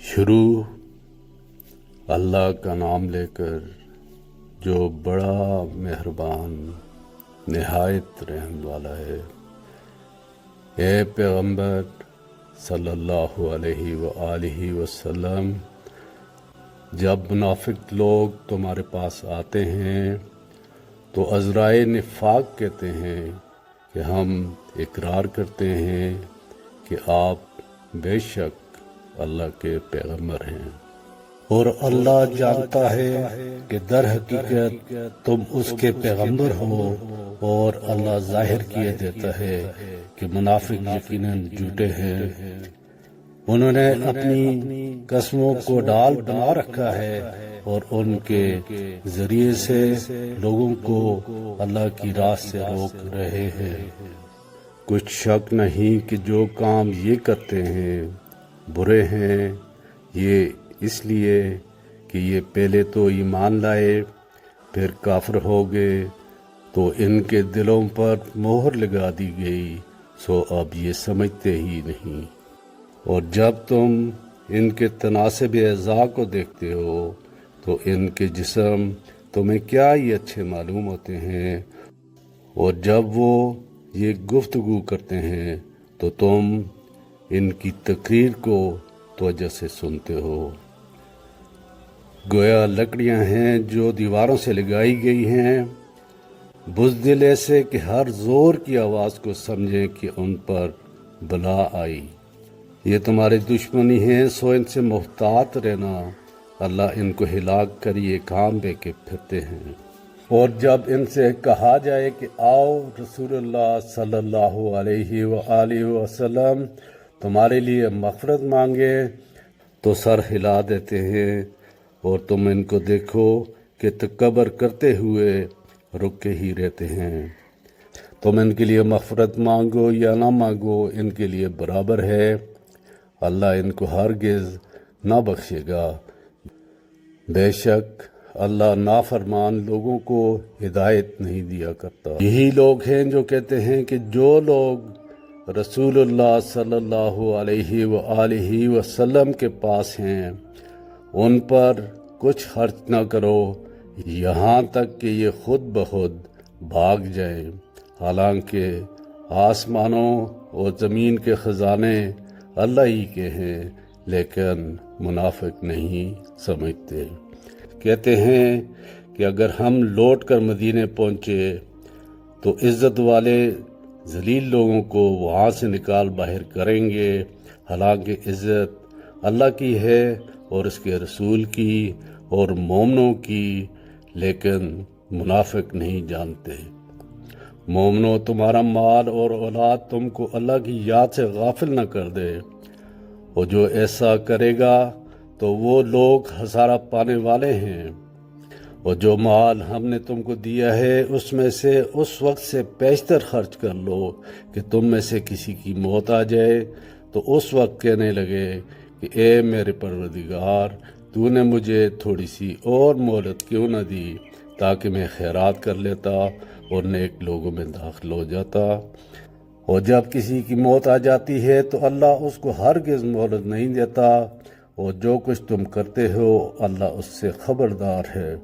شروع اللہ کا نام لے کر جو بڑا مہربان نہایت رحم والا ہے۔ اے پیغمبر صلی اللہ علیہ وآلہ وسلم، جب منافق لوگ تمہارے پاس آتے ہیں تو عذرائے نفاق کہتے ہیں کہ ہم اقرار کرتے ہیں کہ آپ بے شک اللہ کے پیغمبر ہیں، اور اللہ جانتا ہے کہ در حقیقت تم اس کے پیغمبر ہو، اور اللہ ظاہر کیے دیتا ہے کہ منافق یقیناً جھوٹے ہیں۔ انہوں نے اپنی قسموں کو ڈال بنا رکھا ہے اور ان کے ذریعے سے لوگوں کو اللہ کی راہ سے روک رہے ہیں۔ کچھ شک نہیں کہ جو کام یہ کرتے ہیں برے ہیں، یہ اس لیے کہ یہ پہلے تو ایمان لائے پھر کافر ہو گئے، تو ان کے دلوں پر مہر لگا دی گئی، سو اب یہ سمجھتے ہی نہیں۔ اور جب تم ان کے تناسب اعضاء کو دیکھتے ہو تو ان کے جسم تمہیں کیا ہی اچھے معلوم ہوتے ہیں، اور جب وہ یہ گفتگو کرتے ہیں تو تم ان کی تقریر کو توجہ سے سنتے ہو، گویا لکڑیاں ہیں جو دیواروں سے لگائی گئی ہیں، بزدل ایسے کہ ہر زور کی آواز کو سمجھیں کہ ان پر بلا آئی۔ یہ تمہارے دشمنی ہیں، سو ان سے محتاط رہنا، اللہ ان کو ہلاک کر یہ کام دے کے پھرتے ہیں۔ اور جب ان سے کہا جائے کہ آؤ رسول اللہ صلی اللہ علیہ وآلہ وسلم تمہارے لیے مغفرت مانگے، تو سر ہلا دیتے ہیں، اور تم ان کو دیکھو کہ تکبر کرتے ہوئے رکے ہی رہتے ہیں۔ تم ان کے لیے مغفرت مانگو یا نہ مانگو، ان کے لیے برابر ہے، اللہ ان کو ہرگز نہ بخشے گا۔ بے شک اللہ نافرمان لوگوں کو ہدایت نہیں دیا کرتا۔ یہی لوگ ہیں جو کہتے ہیں کہ جو لوگ رسول اللہ صلی اللہ علیہ وآلہ وسلم کے پاس ہیں ان پر کچھ خرچ نہ کرو یہاں تک کہ یہ خود بخود بھاگ جائیں، حالانکہ آسمانوں اور زمین کے خزانے اللہ ہی کے ہیں، لیکن منافق نہیں سمجھتے۔ کہتے ہیں کہ اگر ہم لوٹ کر مدینے پہنچے تو عزت والے ذلیل لوگوں کو وہاں سے نکال باہر کریں گے، حالانکہ عزت اللہ کی ہے اور اس کے رسول کی اور مومنوں کی، لیکن منافق نہیں جانتے۔ مومنوں، تمہارا مال اور اولاد تم کو اللہ کی یاد سے غافل نہ کر دے، اور جو ایسا کرے گا تو وہ لوگ خسارہ پانے والے ہیں۔ اور جو مال ہم نے تم کو دیا ہے اس میں سے اس وقت سے بیشتر خرچ کر لو کہ تم میں سے کسی کی موت آ جائے تو اس وقت کہنے لگے کہ اے میرے پروردگار، تو نے مجھے تھوڑی سی اور مہلت کیوں نہ دی تاکہ میں خیرات کر لیتا اور نیک لوگوں میں داخل ہو جاتا۔ اور جب کسی کی موت آ جاتی ہے تو اللہ اس کو ہرگز مہلت نہیں دیتا، اور جو کچھ تم کرتے ہو اللہ اس سے خبردار ہے۔